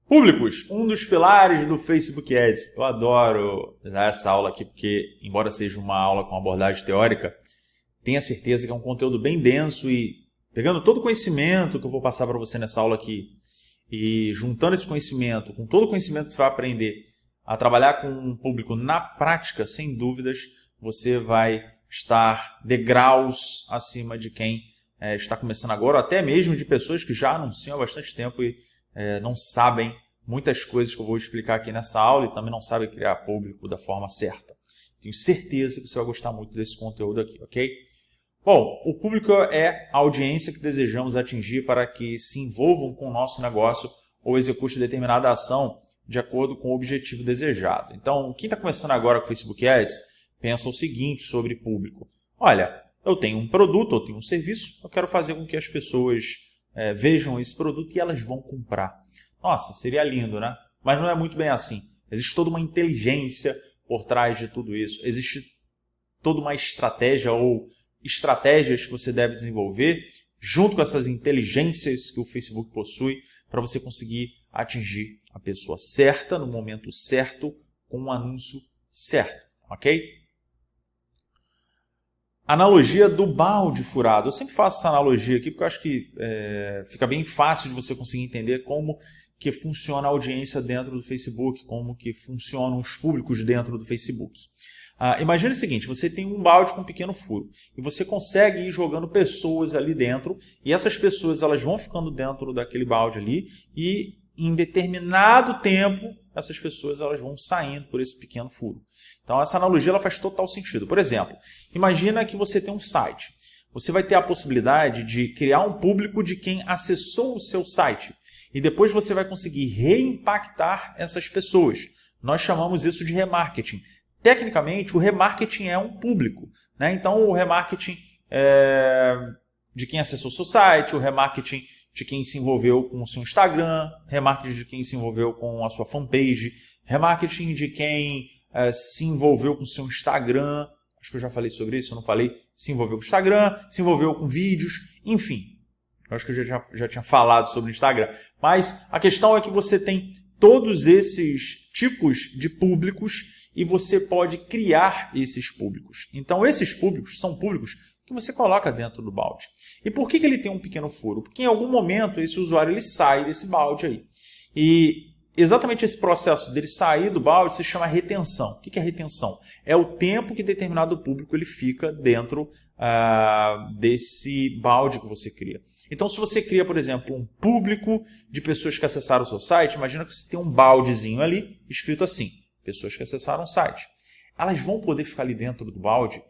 Públicos, um dos pilares do Facebook Ads. Eu adoro dar essa aula aqui porque, embora seja uma aula com abordagem teórica, tenha certeza que é um conteúdo bem denso e pegando todo o conhecimento que eu vou passar para você nessa aula aqui e juntando esse conhecimento com todo o conhecimento que você vai aprender a trabalhar com um público na prática, sem dúvidas, você vai estar degraus acima de quem está começando agora, ou até mesmo de pessoas que já anunciam há bastante tempo e não sabem muitas coisas que eu vou explicar aqui nessa aula e também não sabem criar público da forma certa. Tenho certeza que você vai gostar muito desse conteúdo aqui, ok? Bom, o público é a audiência que desejamos atingir para que se envolvam com o nosso negócio ou execute determinada ação de acordo com o objetivo desejado. Então, quem está começando agora com o Facebook Ads, pensa o seguinte sobre público. Olha, eu tenho um produto, eu tenho um serviço, eu quero fazer com que as pessoas vejam esse produto e elas vão comprar. Nossa, seria lindo, né? Mas não é muito bem assim. Existe toda uma inteligência por trás de tudo isso. Existe toda uma estratégia ou estratégias que você deve desenvolver junto com essas inteligências que o Facebook possui para você conseguir atingir a pessoa certa, no momento certo, com um anúncio certo, ok? Analogia do balde furado. Eu sempre faço essa analogia aqui porque eu acho que fica bem fácil de você conseguir entender como que funciona a audiência dentro do Facebook, como que funcionam os públicos dentro do Facebook. Imagine o seguinte, você tem um balde com um pequeno furo e você consegue ir jogando pessoas ali dentro e essas pessoas elas vão ficando dentro daquele balde ali e em determinado tempo essas pessoas elas vão saindo por esse pequeno furo. Então essa analogia ela faz total sentido. Por exemplo, imagina que você tem um site. Você vai ter a possibilidade de criar um público de quem acessou o seu site e depois você vai conseguir reimpactar essas pessoas. Nós chamamos isso de remarketing. Tecnicamente, o remarketing é um público, né? Então, o remarketing de quem acessou o seu site, o remarketing de quem se envolveu com o seu Instagram, remarketing de quem se envolveu com a sua fanpage, remarketing de quem se envolveu com o seu Instagram, acho que eu já falei sobre isso, eu não falei, se envolveu com o Instagram, se envolveu com vídeos, enfim. Eu acho que eu já tinha falado sobre o Instagram. Mas a questão é que você tem todos esses tipos de públicos e você pode criar esses públicos. Então, esses públicos são públicos que você coloca dentro do balde. E por que ele tem um pequeno furo? Porque em algum momento esse usuário ele sai desse balde aí. E exatamente esse processo dele sair do balde se chama retenção. O que é retenção? É o tempo que determinado público ele fica dentro desse balde que você cria. Então, se você cria, por exemplo, um público de pessoas que acessaram o seu site, imagina que você tem um baldezinho ali escrito assim, pessoas que acessaram o site. Elas vão poder ficar ali dentro do balde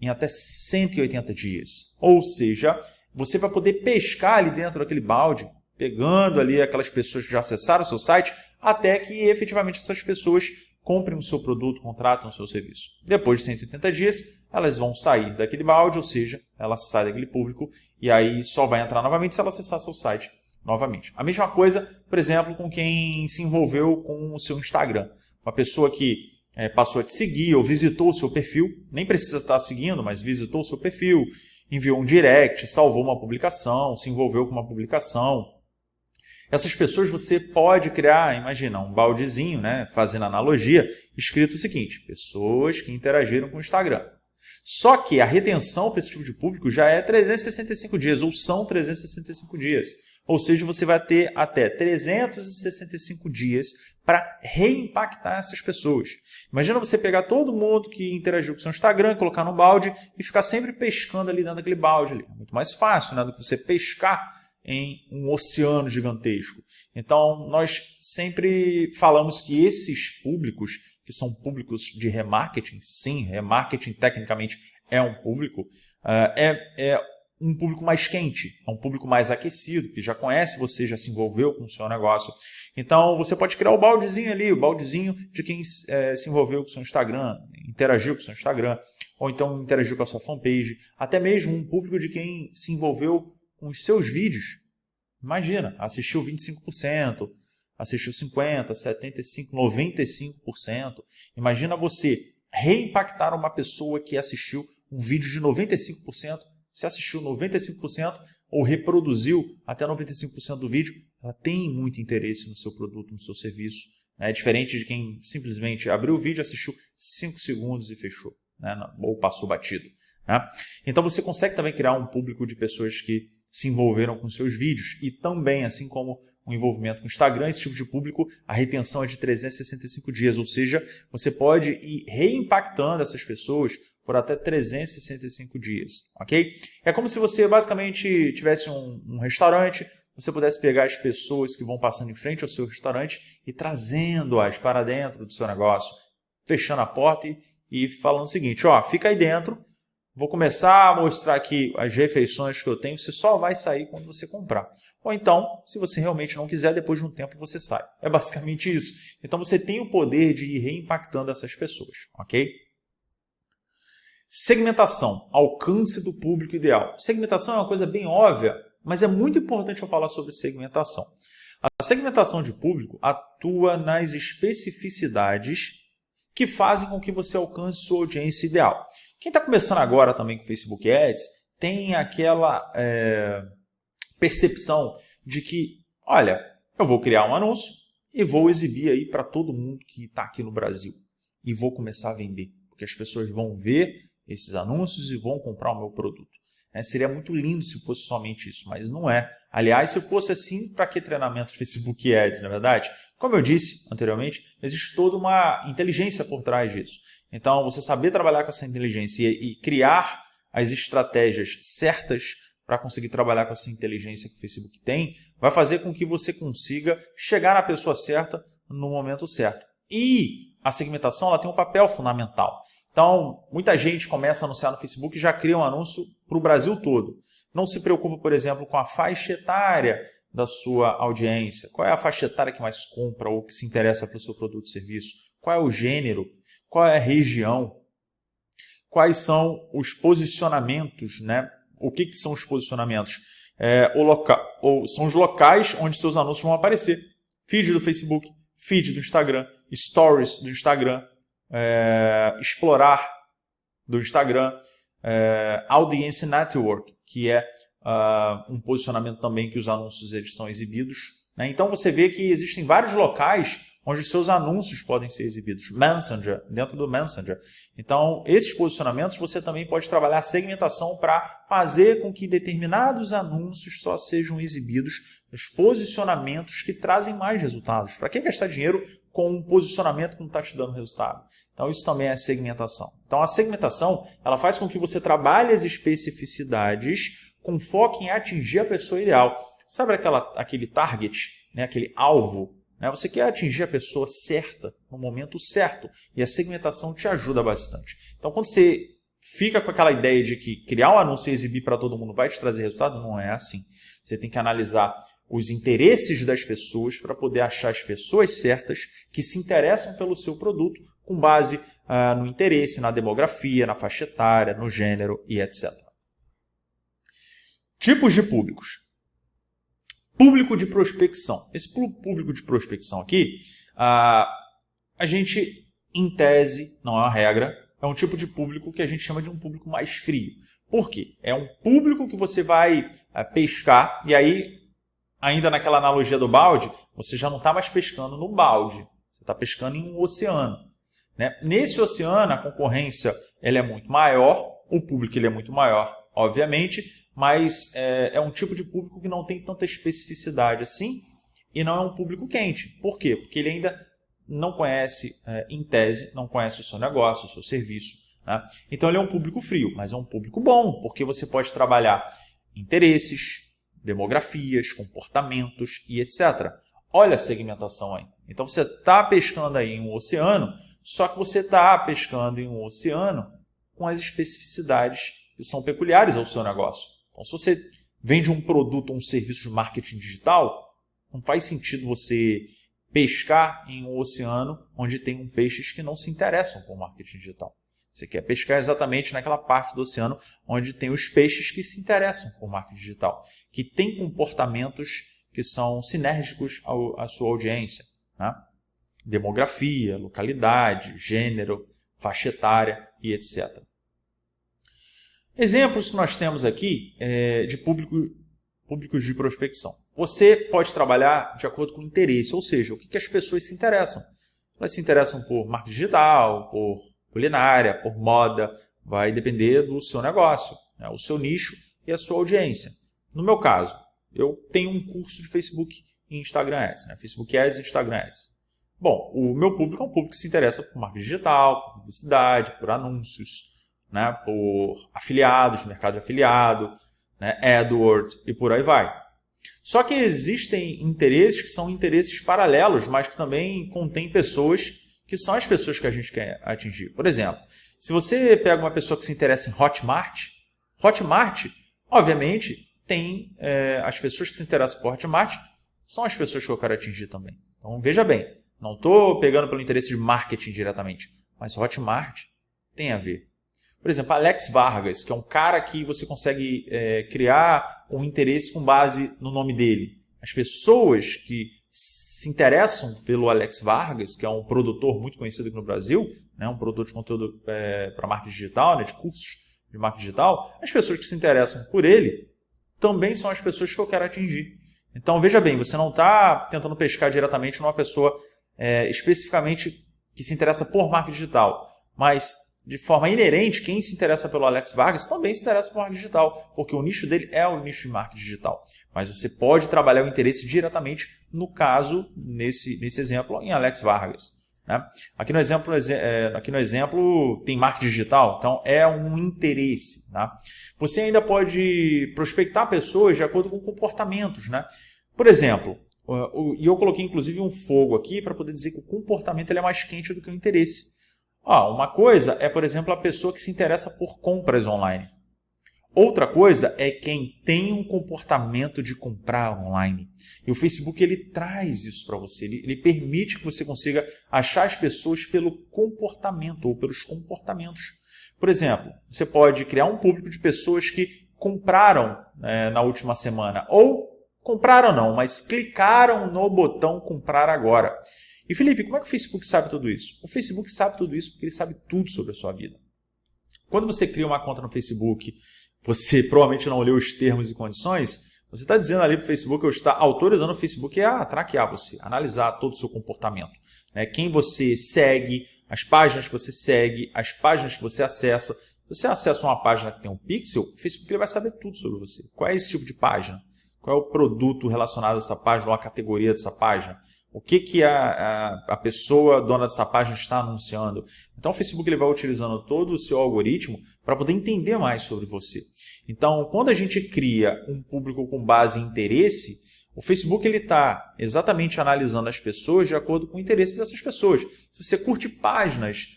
em até 180 dias. Ou seja, você vai poder pescar ali dentro daquele balde, pegando ali aquelas pessoas que já acessaram o seu site, até que efetivamente essas pessoas comprem o seu produto, contratem o seu serviço. Depois de 180 dias, elas vão sair daquele balde, ou seja, ela sai daquele público e aí só vai entrar novamente se ela acessar seu site novamente. A mesma coisa, por exemplo, com quem se envolveu com o seu Instagram. Uma pessoa que passou a te seguir ou visitou o seu perfil, nem precisa estar seguindo, mas visitou o seu perfil, enviou um direct, salvou uma publicação, se envolveu com uma publicação. Essas pessoas você pode criar, imagina, um baldezinho, né, fazendo analogia, escrito o seguinte, pessoas que interagiram com o Instagram. Só que a retenção para esse tipo de público já é 365 dias, ou são 365 dias. Ou seja, você vai ter até 365 dias para reimpactar essas pessoas. Imagina você pegar todo mundo que interagiu com o seu Instagram, colocar num balde e ficar sempre pescando ali dentro daquele balde. Ali. É muito mais fácil, né, do que você pescar em um oceano gigantesco. Então, nós sempre falamos que esses públicos, que são públicos de remarketing, sim, remarketing tecnicamente é um público, é um público mais quente, é um público mais aquecido, que já conhece você, já se envolveu com o seu negócio. Então, você pode criar o baldezinho ali, o baldezinho de quem se envolveu com o seu Instagram, interagiu com o seu Instagram, ou então interagiu com a sua fanpage, até mesmo um público de quem se envolveu com os seus vídeos. Imagina, assistiu 25%, assistiu 50%, 75%, 95%. Imagina você reimpactar uma pessoa que assistiu um vídeo de 95% se assistiu 95% ou reproduziu até 95% do vídeo, ela tem muito interesse no seu produto, no seu serviço. É diferente de quem simplesmente abriu o vídeo, assistiu 5 segundos e fechou, né? Ou passou batido. Né? Então você consegue também criar um público de pessoas que se envolveram com seus vídeos e também, assim como o envolvimento com o Instagram, esse tipo de público, a retenção é de 365 dias, ou seja, você pode ir reimpactando essas pessoas por até 365 dias, ok? É como se você basicamente tivesse um restaurante, você pudesse pegar as pessoas que vão passando em frente ao seu restaurante e trazendo-as para dentro do seu negócio, fechando a porta e falando o seguinte, ó, fica aí dentro, vou começar a mostrar aqui as refeições que eu tenho, você só vai sair quando você comprar. Ou então, se você realmente não quiser, depois de um tempo você sai. É basicamente isso. Então você tem o poder de ir reimpactando essas pessoas, ok? Segmentação, alcance do público ideal. Segmentação é uma coisa bem óbvia, mas é muito importante eu falar sobre segmentação. A segmentação de público atua nas especificidades que fazem com que você alcance sua audiência ideal. Quem está começando agora também com Facebook Ads tem aquela percepção de que, olha, eu vou criar um anúncio e vou exibir aí para todo mundo que está aqui no Brasil. E vou começar a vender, porque as pessoas vão ver esses anúncios e vão comprar o meu produto. Seria muito lindo se fosse somente isso, mas não é. Aliás, se fosse assim, para que treinamento de Facebook Ads, na verdade? Como eu disse anteriormente, existe toda uma inteligência por trás disso. Então, você saber trabalhar com essa inteligência e criar as estratégias certas para conseguir trabalhar com essa inteligência que o Facebook tem, vai fazer com que você consiga chegar na pessoa certa no momento certo. E a segmentação ela tem um papel fundamental. Então, muita gente começa a anunciar no Facebook e já cria um anúncio para o Brasil todo. Não se preocupa, por exemplo, com a faixa etária da sua audiência. Qual é a faixa etária que mais compra ou que se interessa pelo seu produto ou serviço? Qual é o gênero? Qual é a região? Quais são os posicionamentos, né? O que são os posicionamentos? São os locais onde seus anúncios vão aparecer. Feed do Facebook, feed do Instagram, stories do Instagram, explorar do Instagram, Audience Network, que é um posicionamento também que os anúncios eles são exibidos. Né? Então você vê que existem vários locais onde seus anúncios podem ser exibidos. Messenger, dentro do Messenger. Então, esses posicionamentos você também pode trabalhar a segmentação para fazer com que determinados anúncios só sejam exibidos nos posicionamentos que trazem mais resultados. Para que gastar dinheiro com um posicionamento que não está te dando resultado? Então, isso também é segmentação. Então, a segmentação ela faz com que você trabalhe as especificidades com foco em atingir a pessoa ideal. Sabe aquele target, né? Aquele alvo? Você quer atingir a pessoa certa, no momento certo, e a segmentação te ajuda bastante. Então, quando você fica com aquela ideia de que criar um anúncio e exibir para todo mundo vai te trazer resultado, não é assim. Você tem que analisar os interesses das pessoas para poder achar as pessoas certas que se interessam pelo seu produto com base no interesse, na demografia, na faixa etária, no gênero e etc. Tipos de públicos. Público de prospecção. Esse público de prospecção aqui, a gente, em tese, não é uma regra, é um tipo de público que a gente chama de um público mais frio. Por quê? É um público que você vai pescar, e aí, ainda naquela analogia do balde, você já não está mais pescando no balde, você está pescando em um oceano. Né? Nesse oceano, a concorrência ela é muito maior, o público ele é muito maior, obviamente, mas é um tipo de público que não tem tanta especificidade assim e não é um público quente. Por quê? Porque ele ainda não conhece, em tese, não conhece o seu negócio, o seu serviço. Né? Então ele é um público frio, mas é um público bom, porque você pode trabalhar interesses, demografias, comportamentos e etc. Olha a segmentação aí. Então você está pescando aí em um oceano, só que você está pescando em um oceano com as especificidades que são peculiares ao seu negócio. Então, se você vende um produto ou um serviço de marketing digital, não faz sentido você pescar em um oceano onde tem peixes que não se interessam por marketing digital. Você quer pescar exatamente naquela parte do oceano onde tem os peixes que se interessam por marketing digital, que têm comportamentos que são sinérgicos à sua audiência. Né? Demografia, localidade, gênero, faixa etária e etc. Exemplos que nós temos aqui de públicos de prospecção. Você pode trabalhar de acordo com o interesse, ou seja, o que as pessoas se interessam. Elas se interessam por marketing digital, por culinária, por moda, vai depender do seu negócio, né? O seu nicho e a sua audiência. No meu caso, eu tenho um curso de Facebook e Instagram Ads, né? Facebook Ads e Instagram Ads. Bom, o meu público é um público que se interessa por marketing digital, por publicidade, por anúncios, né? Por afiliados, mercado de afiliado, né? AdWords e por aí vai. Só que existem interesses que são interesses paralelos, mas que também contêm pessoas que são as pessoas que a gente quer atingir. Por exemplo, se você pega uma pessoa que se interessa em Hotmart, obviamente, tem as pessoas que se interessam por Hotmart, são as pessoas que eu quero atingir também. Então, veja bem, não estou pegando pelo interesse de marketing diretamente, mas Hotmart tem a ver. Por exemplo, Alex Vargas, que é um cara que você consegue criar um interesse com base no nome dele. As pessoas que se interessam pelo Alex Vargas, que é um produtor muito conhecido aqui no Brasil, né, um produtor de conteúdo para marketing digital, né, de cursos de marketing digital, as pessoas que se interessam por ele também são as pessoas que eu quero atingir. Então, veja bem, você não está tentando pescar diretamente numa pessoa especificamente que se interessa por marketing digital, mas de forma inerente, quem se interessa pelo Alex Vargas também se interessa por marketing digital, porque o nicho dele é o nicho de marketing digital. Mas você pode trabalhar o interesse diretamente, no caso, nesse exemplo, em Alex Vargas. Né? Aqui no exemplo tem marketing digital, então é um interesse. Né? Você ainda pode prospectar pessoas de acordo com comportamentos. Né? Por exemplo, e eu coloquei inclusive um fogo aqui para poder dizer que o comportamento ele é mais quente do que o interesse. Uma coisa é, por exemplo, a pessoa que se interessa por compras online. Outra coisa é quem tem um comportamento de comprar online. E o Facebook ele traz isso para você. Ele permite que você consiga achar as pessoas pelo comportamento ou pelos comportamentos. Por exemplo, você pode criar um público de pessoas que compraram na última semana. Ou compraram não, mas clicaram no botão comprar agora. E Felipe, como é que o Facebook sabe tudo isso? O Facebook sabe tudo isso porque ele sabe tudo sobre a sua vida. Quando você cria uma conta no Facebook, você provavelmente não leu os termos e condições, você está dizendo ali para o Facebook, eu está autorizando o Facebook a traquear você, a analisar todo o seu comportamento. Né? Quem você segue, as páginas que você segue, as páginas que você acessa. Se você acessa uma página que tem um pixel, o Facebook ele vai saber tudo sobre você. Qual é esse tipo de página? Qual é o produto relacionado a essa página ou a categoria dessa página? O que a pessoa dona dessa página está anunciando? Então o Facebook ele vai utilizando todo o seu algoritmo para poder entender mais sobre você. Então, quando a gente cria um público com base em interesse, o Facebook está exatamente analisando as pessoas de acordo com o interesse dessas pessoas. Se você curte páginas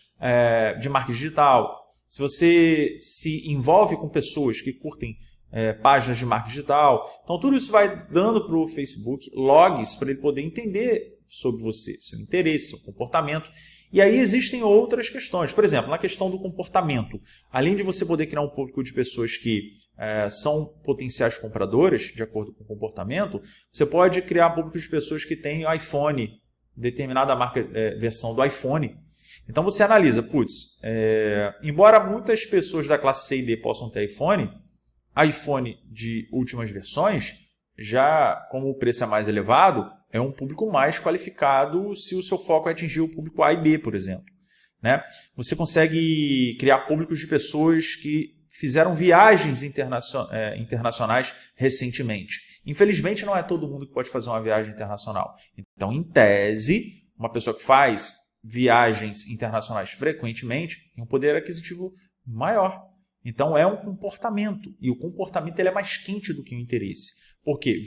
de marketing digital, se você se envolve com pessoas que curtem páginas de marketing digital. Então, tudo isso vai dando para o Facebook logs para ele poder entender sobre você, seu interesse, seu comportamento. E aí existem outras questões. Por exemplo, na questão do comportamento. Além de você poder criar um público de pessoas que são potenciais compradoras, de acordo com o comportamento, você pode criar um público de pessoas que têm iPhone, determinada versão do iPhone. Então, você analisa, embora muitas pessoas da classe C e D possam ter iPhone de últimas versões, já como o preço é mais elevado, é um público mais qualificado se o seu foco é atingir o público A e B, por exemplo. Né? Você consegue criar públicos de pessoas que fizeram viagens internacionais recentemente. Infelizmente, não é todo mundo que pode fazer uma viagem internacional. Então, em tese, uma pessoa que faz viagens internacionais frequentemente tem um poder aquisitivo maior. Então, é um comportamento. E o comportamento ele é mais quente do que o interesse. Porque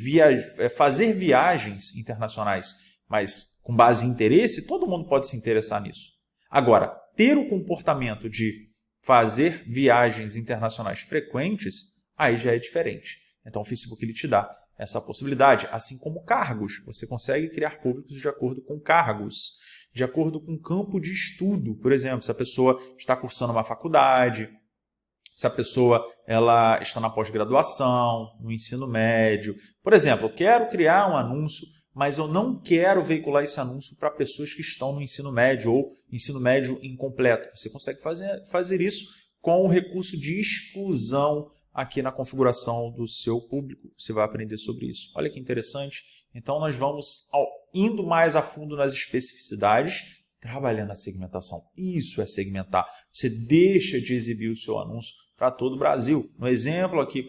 fazer viagens internacionais, mas com base em interesse, todo mundo pode se interessar nisso. Agora, ter o comportamento de fazer viagens internacionais frequentes, aí já é diferente. Então, o Facebook ele te dá essa possibilidade. Assim como cargos. Você consegue criar públicos de acordo com cargos. De acordo com campo de estudo. Por exemplo, se a pessoa está cursando uma faculdade, se a pessoa ela está na pós-graduação, no ensino médio. Por exemplo, eu quero criar um anúncio, mas eu não quero veicular esse anúncio para pessoas que estão no ensino médio ou ensino médio incompleto. Você consegue fazer isso com o recurso de exclusão aqui na configuração do seu público. Você vai aprender sobre isso. Olha que interessante. Então, nós vamos indo mais a fundo nas especificidades, trabalhando a segmentação. Isso é segmentar. Você deixa de exibir o seu anúncio para todo o Brasil. No exemplo aqui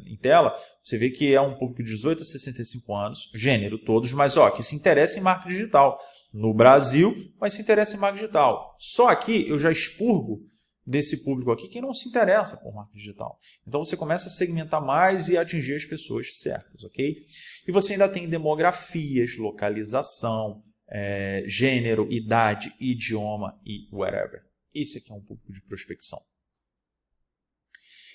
em tela, você vê que é um público de 18 a 65 anos, gênero todos, mas que se interessa em marketing digital. No Brasil, mas se interessa em marketing digital. Só aqui eu já expurgo desse público aqui que não se interessa por marketing digital. Então você começa a segmentar mais e atingir as pessoas certas, ok? E você ainda tem demografias, localização, gênero, idade, idioma e whatever. Esse aqui é um público de prospecção.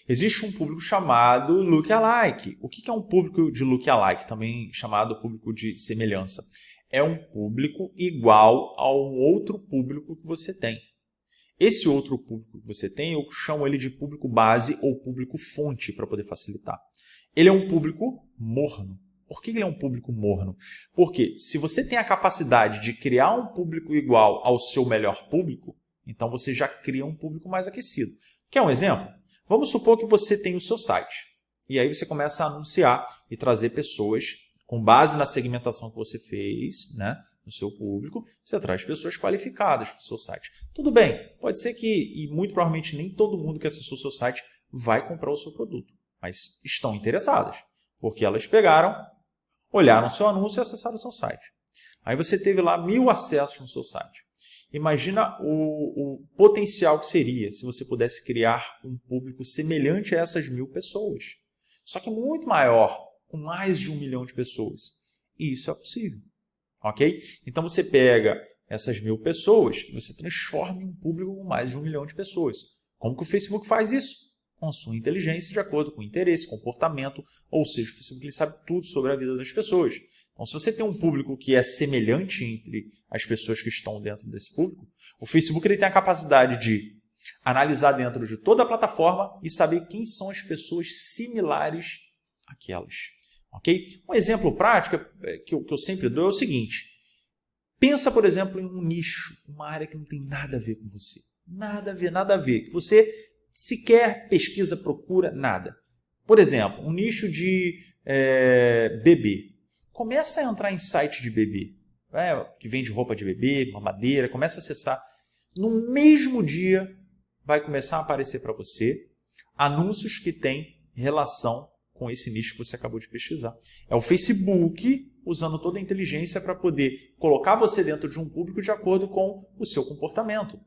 Existe um público chamado lookalike. O que é um público de lookalike? Também chamado público de semelhança. É um público igual a um outro público que você tem. Esse outro público que você tem, eu chamo ele de público base ou público fonte, para poder facilitar. Ele é um público morno. Por que ele é um público morno? Porque se você tem a capacidade de criar um público igual ao seu melhor público, então você já cria um público mais aquecido. Quer um exemplo? Vamos supor que você tem o seu site. E aí você começa a anunciar e trazer pessoas com base na segmentação que você fez, né, no seu público, você traz pessoas qualificadas para o seu site. Tudo bem, pode ser que, e muito provavelmente nem todo mundo que acessou o seu site vai comprar o seu produto, mas estão interessadas, porque elas pegaram, olharam o seu anúncio e acessaram o seu site. Aí você teve lá 1000 acessos no seu site. Imagina o potencial que seria se você pudesse criar um público semelhante a essas 1000 pessoas. Só que muito maior, com mais de 1 milhão de pessoas. E isso é possível. Ok? Então você pega essas 1000 pessoas e você transforma em um público com mais de 1 milhão de pessoas. Como que o Facebook faz isso? Com a sua inteligência, de acordo com o interesse, comportamento, ou seja, o Facebook ele sabe tudo sobre a vida das pessoas. Então, se você tem um público que é semelhante entre as pessoas que estão dentro desse público, o Facebook ele tem a capacidade de analisar dentro de toda a plataforma e saber quem são as pessoas similares àquelas. Okay? Um exemplo prático que eu sempre dou é o seguinte. Pensa, por exemplo, em um nicho, uma área que não tem nada a ver com você. Nada a ver, nada a ver. Que você sequer pesquisa, procura, nada. Por exemplo, um nicho de bebê. Começa a entrar em site de bebê, que vende roupa de bebê, mamadeira, começa a acessar. No mesmo dia, vai começar a aparecer para você anúncios que têm relação com esse nicho que você acabou de pesquisar. É o Facebook usando toda a inteligência para poder colocar você dentro de um público de acordo com o seu comportamento.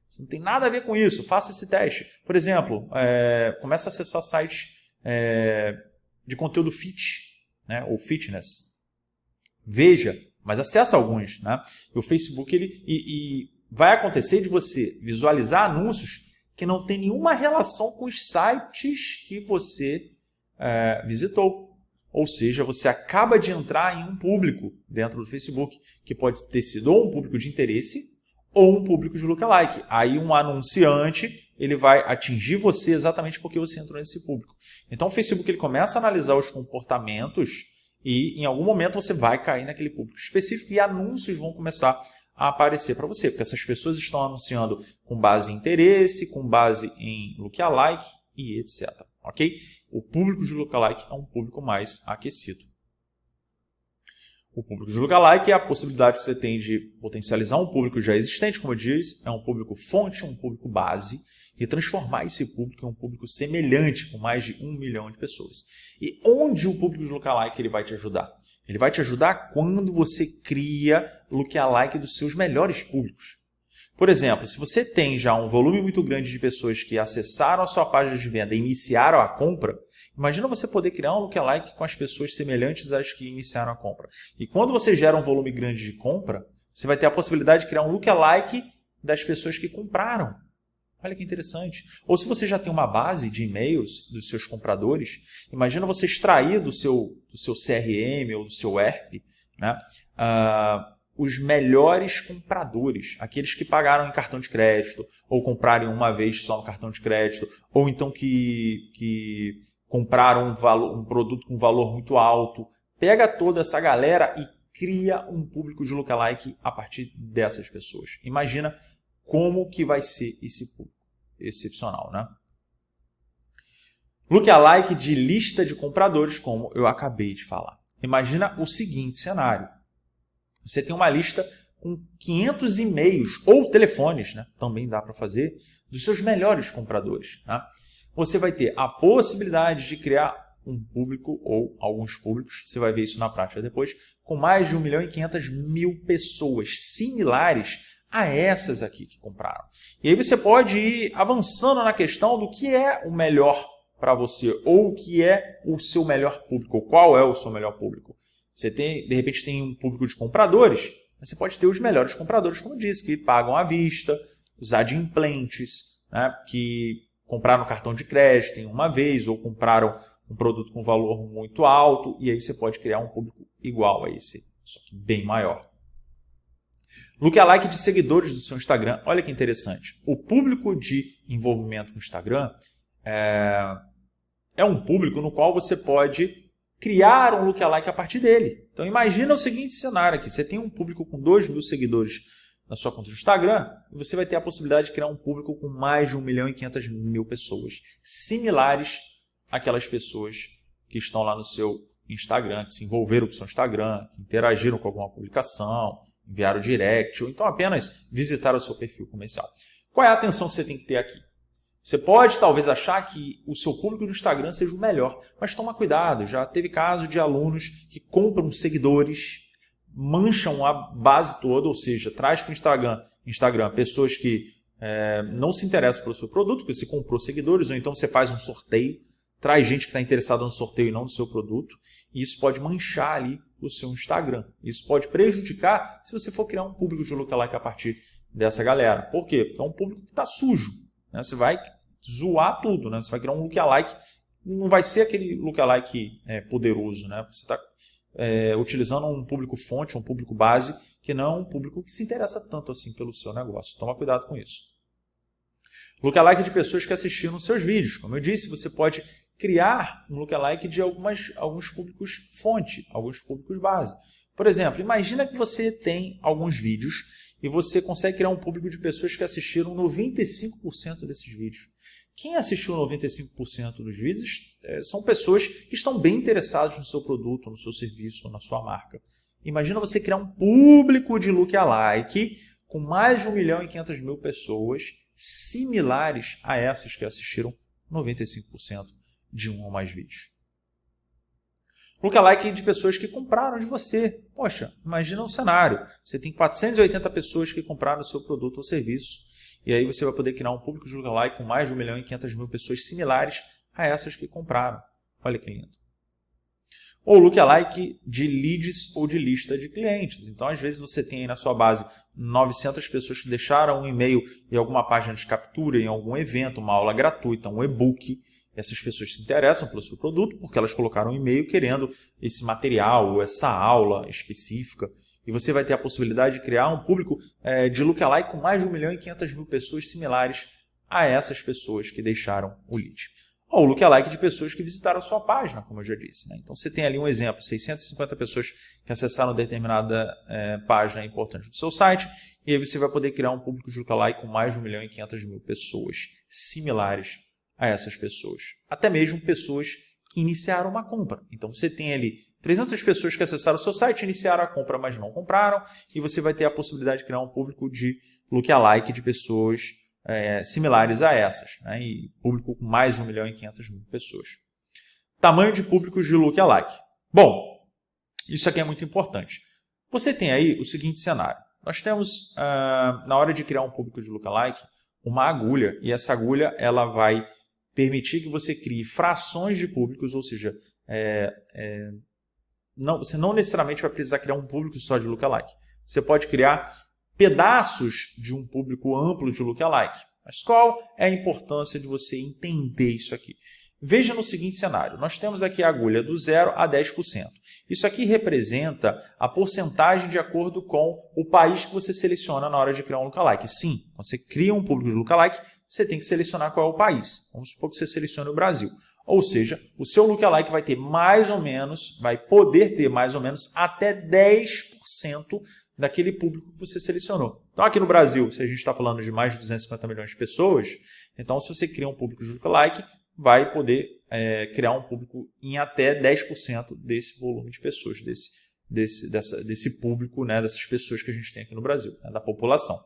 Isso não tem nada a ver com isso. Faça esse teste. Por exemplo, começa a acessar sites de conteúdo fit, né, ou fitness. Veja, mas acessa alguns. Né? E o Facebook e vai acontecer de você visualizar anúncios que não tem nenhuma relação com os sites que você visitou. Ou seja, você acaba de entrar em um público dentro do Facebook, que pode ter sido ou um público de interesse ou um público de lookalike. Aí um anunciante ele vai atingir você exatamente porque você entrou nesse público. Então o Facebook ele começa a analisar os comportamentos e em algum momento você vai cair naquele público específico e anúncios vão começar a aparecer para você, porque essas pessoas estão anunciando com base em interesse, com base em lookalike e etc. Ok? O público de lookalike é um público mais aquecido. O público de lookalike é a possibilidade que você tem de potencializar um público já existente, como eu disse, é um público fonte, um público base, e transformar esse público em um público semelhante, com mais de 1 milhão de pessoas. E onde o público de lookalike ele vai te ajudar? Ele vai te ajudar quando você cria lookalike dos seus melhores públicos. Por exemplo, se você tem já um volume muito grande de pessoas que acessaram a sua página de venda e iniciaram a compra, imagina você poder criar um lookalike com as pessoas semelhantes às que iniciaram a compra. E quando você gera um volume grande de compra, você vai ter a possibilidade de criar um lookalike das pessoas que compraram. Olha que interessante. Ou se você já tem uma base de e-mails dos seus compradores, imagina você extrair do seu CRM ou do seu ERP, né, os melhores compradores, aqueles que pagaram em cartão de crédito, ou compraram uma vez só no cartão de crédito, ou então que compraram um produto com valor muito alto. Pega toda essa galera e cria um público de lookalike a partir dessas pessoas. Imagina como que vai ser esse público. excepcional, né? Lookalike de lista de compradores, como eu acabei de falar. Imagina o seguinte cenário. Você tem uma lista com 500 e-mails ou telefones, né? Também dá para fazer, dos seus melhores compradores. Né? Você vai ter a possibilidade de criar um público ou alguns públicos, você vai ver isso na prática depois, com mais de 1.500.000 pessoas similares a essas aqui que compraram. E aí você pode ir avançando na questão do que é o melhor para você, ou o que é o seu melhor público, ou qual é o seu melhor público. Você tem, de repente tem um público de compradores, mas você pode ter os melhores compradores, como eu disse, que pagam à vista, os adimplentes, né, que compraram cartão de crédito em uma vez, ou compraram um produto com valor muito alto, e aí você pode criar um público igual a esse, só que bem maior. Lookalike de seguidores do seu Instagram. Olha que interessante. O público de envolvimento com o Instagram é um público no qual você pode criar um lookalike a partir dele. Então imagina o seguinte cenário aqui. Você tem um público com 2.000 seguidores na sua conta do Instagram e você vai ter a possibilidade de criar um público com mais de 1.500.000 pessoas similares àquelas pessoas que estão lá no seu Instagram, que se envolveram com o seu Instagram, que interagiram com alguma publicação, enviaram direct, ou então apenas visitaram o seu perfil comercial. Qual é a atenção que você tem que ter aqui? Você pode talvez achar que o seu público do Instagram seja o melhor, mas toma cuidado, já teve caso de alunos que compram seguidores, mancham a base toda, ou seja, traz para o Instagram pessoas que não se interessam pelo seu produto, porque você comprou seguidores, ou então você faz um sorteio, traz gente que está interessada no sorteio e não no seu produto, e isso pode manchar ali o seu Instagram. Isso pode prejudicar se você for criar um público de lookalike a partir dessa galera. Por quê? Porque é um público que está sujo. Né? Você vai zoar tudo, né? Você vai criar um lookalike, não vai ser aquele lookalike poderoso. Né? Você está utilizando um público fonte, um público base, que não é um público que se interessa tanto assim pelo seu negócio. Toma cuidado com isso. Lookalike de pessoas que assistiram seus vídeos. Como eu disse, você pode criar um lookalike de alguns públicos fonte, alguns públicos base. Por exemplo, imagina que você tem alguns vídeos e você consegue criar um público de pessoas que assistiram 95% desses vídeos. Quem assistiu 95% dos vídeos são pessoas que estão bem interessadas no seu produto, no seu serviço, na sua marca. Imagina você criar um público de lookalike com mais de 1.500.000 pessoas similares a essas que assistiram 95% de um ou mais vídeos. Lookalike de pessoas que compraram de você. Poxa, imagina um cenário. Você tem 480 pessoas que compraram o seu produto ou serviço. E aí você vai poder criar um público de lookalike com mais de 1.500.000 pessoas similares a essas que compraram. Olha que lindo. Ou lookalike de leads ou de lista de clientes. Então, às vezes, você tem aí na sua base 900 pessoas que deixaram um e-mail em alguma página de captura, em algum evento, uma aula gratuita, um e-book. Essas pessoas se interessam pelo seu produto porque elas colocaram um e-mail querendo esse material ou essa aula específica. E você vai ter a possibilidade de criar um público de lookalike com mais de 1.500.000 pessoas similares a essas pessoas que deixaram o lead. Ou o lookalike de pessoas que visitaram a sua página, como eu já disse. Né? Então você tem ali um exemplo, 650 pessoas que acessaram determinada página importante do seu site, e aí você vai poder criar um público de lookalike com mais de 1.500.000 pessoas similares a essas pessoas. Até mesmo pessoas que iniciaram uma compra. Então você tem ali 300 pessoas que acessaram o seu site, iniciaram a compra, mas não compraram, e você vai ter a possibilidade de criar um público de lookalike de pessoas similares a essas, né? E público com mais de 1.500.000 pessoas. Tamanho de públicos de lookalike. Bom, isso aqui é muito importante. Você tem aí o seguinte cenário. Nós temos, na hora de criar um público de lookalike, uma agulha, e essa agulha ela vai permitir que você crie frações de públicos, ou seja, você não necessariamente vai precisar criar um público só de lookalike. Você pode criar pedaços de um público amplo de lookalike. Mas qual é a importância de você entender isso aqui? Veja no seguinte cenário. Nós temos aqui a agulha do 0 a 10%. Isso aqui representa a porcentagem de acordo com o país que você seleciona na hora de criar um lookalike. Sim, quando você cria um público de lookalike, você tem que selecionar qual é o país. Vamos supor que você selecione o Brasil. Ou seja, o seu lookalike vai ter mais ou menos, vai poder ter mais ou menos até 10% daquele público que você selecionou. Então aqui no Brasil, se a gente está falando de mais de 250 milhões de pessoas, então se você cria um público de lookalike, vai poder criar um público em até 10% desse volume de pessoas, desse público, né, dessas pessoas que a gente tem aqui no Brasil, né, da população.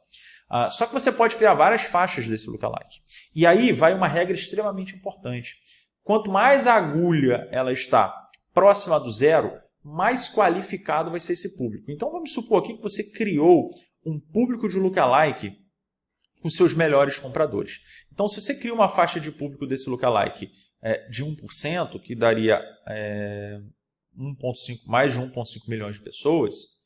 Só que você pode criar várias faixas desse lookalike. E aí vai uma regra extremamente importante. Quanto mais a agulha ela está próxima do zero, mais qualificado vai ser esse público. Então vamos supor aqui que você criou um público de lookalike com seus melhores compradores. Então se você cria uma faixa de público desse lookalike de 1%, que daria mais de 1,5 milhões de pessoas,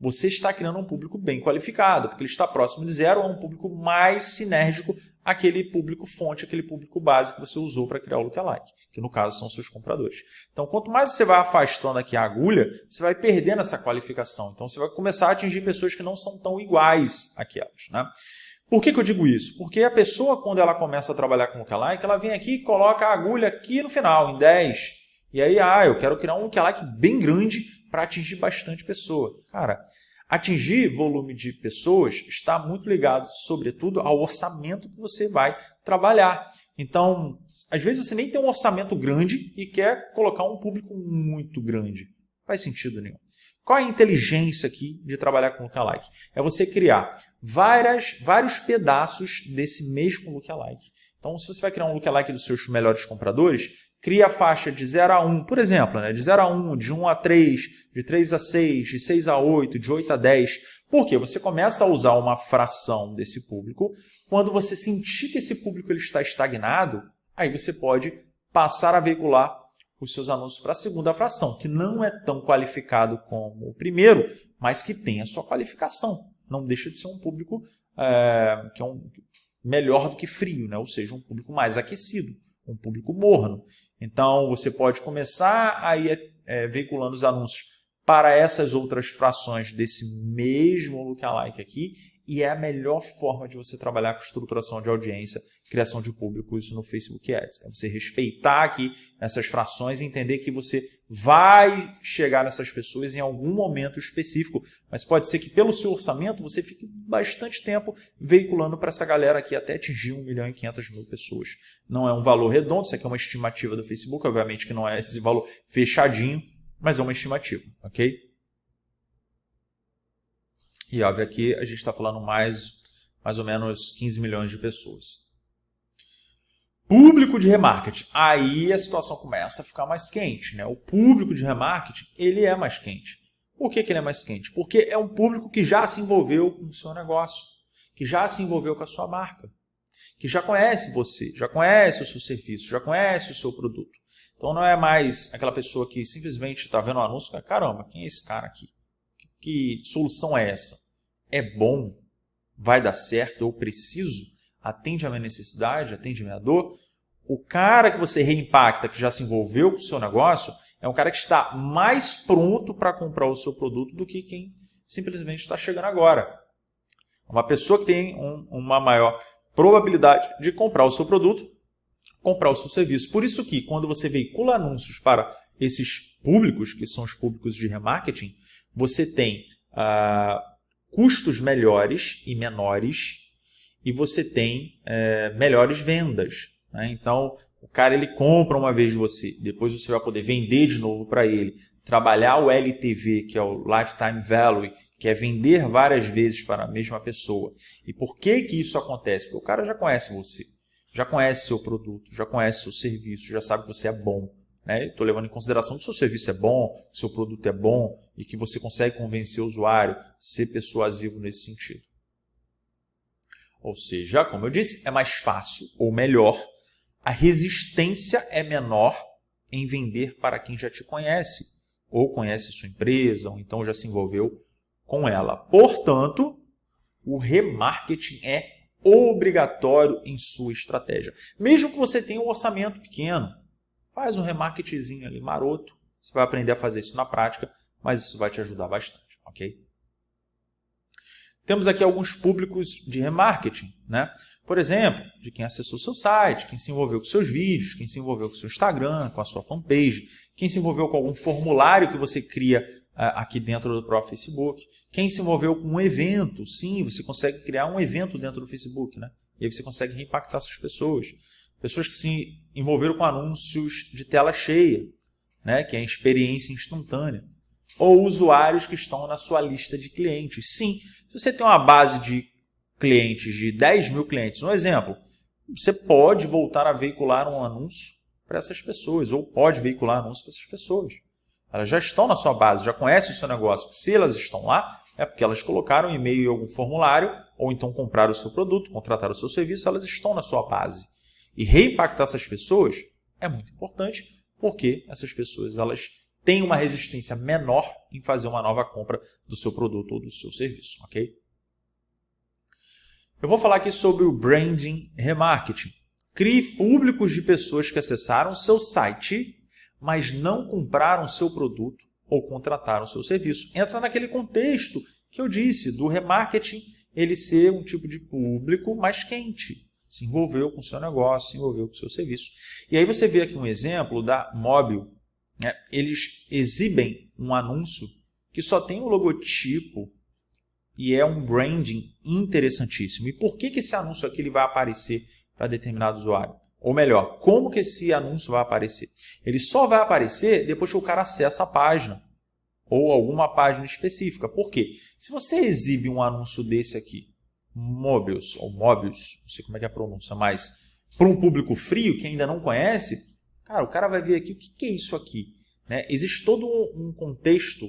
você está criando um público bem qualificado, porque ele está próximo de zero, é um público mais sinérgico àquele público fonte, aquele público base que você usou para criar o lookalike, que no caso são seus compradores. Então, quanto mais você vai afastando aqui a agulha, você vai perdendo essa qualificação. Então, você vai começar a atingir pessoas que não são tão iguais àquelas, né? Por que eu digo isso? Porque a pessoa, quando ela começa a trabalhar com lookalike, ela vem aqui e coloca a agulha aqui no final, em 10. E aí, eu quero criar um lookalike bem grande para atingir bastante pessoa. Cara, atingir volume de pessoas está muito ligado, sobretudo, ao orçamento que você vai trabalhar. Então, às vezes você nem tem um orçamento grande e quer colocar um público muito grande. Não faz sentido nenhum. Qual é a inteligência aqui de trabalhar com lookalike? É você criar vários pedaços desse mesmo lookalike. Então, se você vai criar um lookalike dos seus melhores compradores, cria a faixa de 0 a 1, por exemplo, né? De 0 a 1, de 1 a 3, de 3 a 6, de 6 a 8, de 8 a 10. Por quê? Você começa a usar uma fração desse público. Quando você sentir que esse público ele está estagnado, aí você pode passar a veicular os seus anúncios para a segunda fração, que não é tão qualificado como o primeiro, mas que tem a sua qualificação. Não deixa de ser um público que é melhor do que frio, né? Ou seja, um público mais aquecido, um público morno. Então, você pode começar a ir veiculando os anúncios para essas outras frações desse mesmo lookalike aqui, e é a melhor forma de você trabalhar com estruturação de audiência, criação de público, isso no Facebook Ads. É você respeitar aqui essas frações e entender que você vai chegar nessas pessoas em algum momento específico, mas pode ser que pelo seu orçamento você fique bastante tempo veiculando para essa galera aqui até atingir 1.500.000 pessoas. Não é um valor redondo, isso aqui é uma estimativa do Facebook, obviamente que não é esse valor fechadinho, mas é uma estimativa, ok? E óbvio, aqui a gente está falando mais ou menos 15 milhões de pessoas. Público de remarketing. Aí a situação começa a ficar mais quente, né? O público de remarketing, ele é mais quente. Por que ele é mais quente? Porque é um público que já se envolveu com o seu negócio, que já se envolveu com a sua marca, que já conhece você, já conhece o seu serviço, já conhece o seu produto. Então não é mais aquela pessoa que simplesmente está vendo o anúncio e fala, caramba, quem é esse cara aqui? Que solução é essa? É bom? Vai dar certo? Eu preciso? Atende a minha necessidade? Atende a minha dor? O cara que você reimpacta, que já se envolveu com o seu negócio, é um cara que está mais pronto para comprar o seu produto do que quem simplesmente está chegando agora. Uma pessoa que tem uma maior probabilidade de comprar o seu produto, comprar o seu serviço. Por isso que quando você veicula anúncios para esses públicos, que são os públicos de remarketing, você tem custos melhores e menores e você tem melhores vendas, né? Então, o cara ele compra uma vez de você, depois você vai poder vender de novo para ele, trabalhar o LTV, que é o Lifetime Value, que é vender várias vezes para a mesma pessoa. E por que isso acontece? Porque o cara já conhece você, já conhece seu produto, já conhece seu serviço, já sabe que você é bom. Estou levando em consideração que o seu serviço é bom, que o seu produto é bom e que você consegue convencer o usuário, ser persuasivo nesse sentido. Ou seja, como eu disse, é mais fácil ou melhor, a resistência é menor em vender para quem já te conhece, ou conhece sua empresa, ou então já se envolveu com ela. Portanto, o remarketing é obrigatório em sua estratégia. Mesmo que você tenha um orçamento pequeno, faz um remarketingzinho ali maroto, você vai aprender a fazer isso na prática, mas isso vai te ajudar bastante, ok? Temos aqui alguns públicos de remarketing, né? Por exemplo, de quem acessou o seu site, quem se envolveu com seus vídeos, quem se envolveu com o seu Instagram, com a sua fanpage, quem se envolveu com algum formulário que você cria aqui dentro do próprio Facebook. Quem se envolveu com um evento, sim, você consegue criar um evento dentro do Facebook, né? E aí você consegue reimpactar essas pessoas. Pessoas que se envolveram com anúncios de tela cheia, né? Que é a experiência instantânea. Ou usuários que estão na sua lista de clientes. Sim, se você tem uma base de clientes de 10 mil clientes, um exemplo, você pode voltar a veicular um anúncio para essas pessoas, ou pode veicular anúncios para essas pessoas. Elas já estão na sua base, já conhecem o seu negócio. Se elas estão lá, é porque elas colocaram um e-mail em algum formulário, ou então compraram o seu produto, contrataram o seu serviço, elas estão na sua base. E reimpactar essas pessoas é muito importante, porque essas pessoas elas têm uma resistência menor em fazer uma nova compra do seu produto ou do seu serviço. Ok? Eu vou falar aqui sobre o branding remarketing. Crie públicos de pessoas que acessaram o seu site, mas não compraram o seu produto ou contrataram o seu serviço. Entra naquele contexto que eu disse, do remarketing, ele ser um tipo de público mais quente. Se envolveu com o seu negócio, se envolveu com o seu serviço. E aí você vê aqui um exemplo da Mobil. Né? Eles exibem um anúncio que só tem um logotipo e é um branding interessantíssimo. E por que esse anúncio aqui ele vai aparecer para determinado usuário? Ou melhor, como que esse anúncio vai aparecer? Ele só vai aparecer depois que o cara acessa a página ou alguma página específica. Por quê? Se você exibe um anúncio desse aqui, Mobius, ou Mobius, não sei como é que é a pronúncia, mas para um público frio que ainda não conhece, cara, o cara vai ver aqui o que é isso aqui. Né? Existe todo um contexto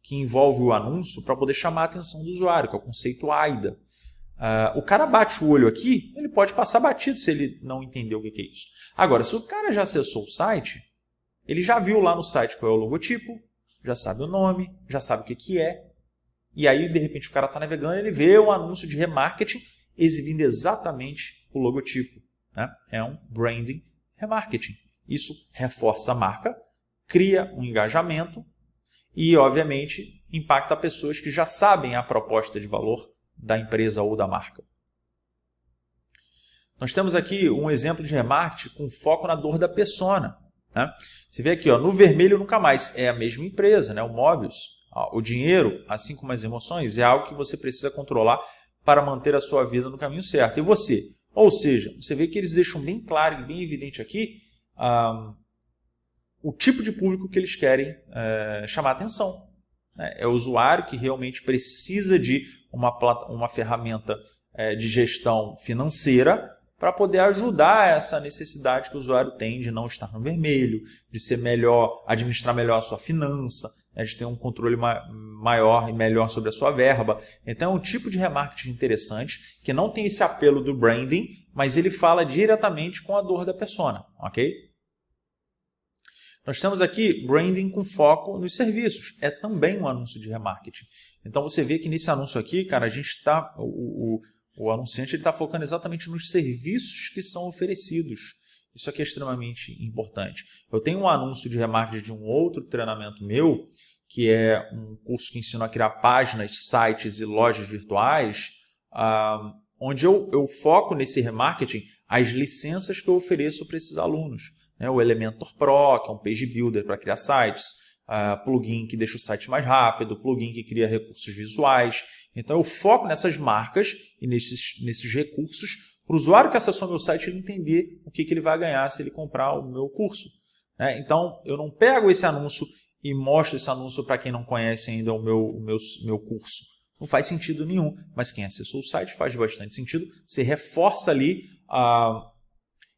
que envolve o anúncio para poder chamar a atenção do usuário, que é o conceito AIDA. O cara bate o olho aqui, ele pode passar batido se ele não entender o que é isso. Agora, se o cara já acessou o site, ele já viu lá no site qual é o logotipo, já sabe o nome, já sabe o que é. E aí, de repente, o cara está navegando e ele vê um anúncio de remarketing exibindo exatamente o logotipo. Né? É um branding remarketing. Isso reforça a marca, cria um engajamento e, obviamente, impacta pessoas que já sabem a proposta de valor da empresa ou da marca. Nós temos aqui um exemplo de remarketing com foco na dor da persona. Né? Você vê aqui, ó, no vermelho nunca mais. É a mesma empresa, né? O Mobius. O dinheiro, assim como as emoções, é algo que você precisa controlar para manter a sua vida no caminho certo. E você? Ou seja, você vê que eles deixam bem claro e bem evidente aqui o tipo de público que eles querem chamar a atenção. É o usuário que realmente precisa de uma ferramenta de gestão financeira para poder ajudar essa necessidade que o usuário tem de não estar no vermelho, de ser melhor, administrar melhor a sua finança, de ter um controle maior e melhor sobre a sua verba. Então é um tipo de remarketing interessante que não tem esse apelo do branding, mas ele fala diretamente com a dor da persona. Ok? Nós temos aqui branding com foco nos serviços. É também um anúncio de remarketing. Então você vê que nesse anúncio aqui, cara, a gente está. O anunciante está focando exatamente nos serviços que são oferecidos. Isso aqui é extremamente importante. Eu tenho um anúncio de remarketing de um outro treinamento meu, que é um curso que ensina a criar páginas, sites e lojas virtuais, onde eu foco nesse remarketing as licenças que eu ofereço para esses alunos. O Elementor Pro, que é um page builder para criar sites, plugin que deixa o site mais rápido, plugin que cria recursos visuais. Então eu foco nessas marcas e nesses recursos para o usuário que acessou meu site ele entender o que ele vai ganhar se ele comprar o meu curso. Então eu não pego esse anúncio e mostro esse anúncio para quem não conhece ainda o meu curso. Não faz sentido nenhum, mas quem acessou o site faz bastante sentido. Você reforça ali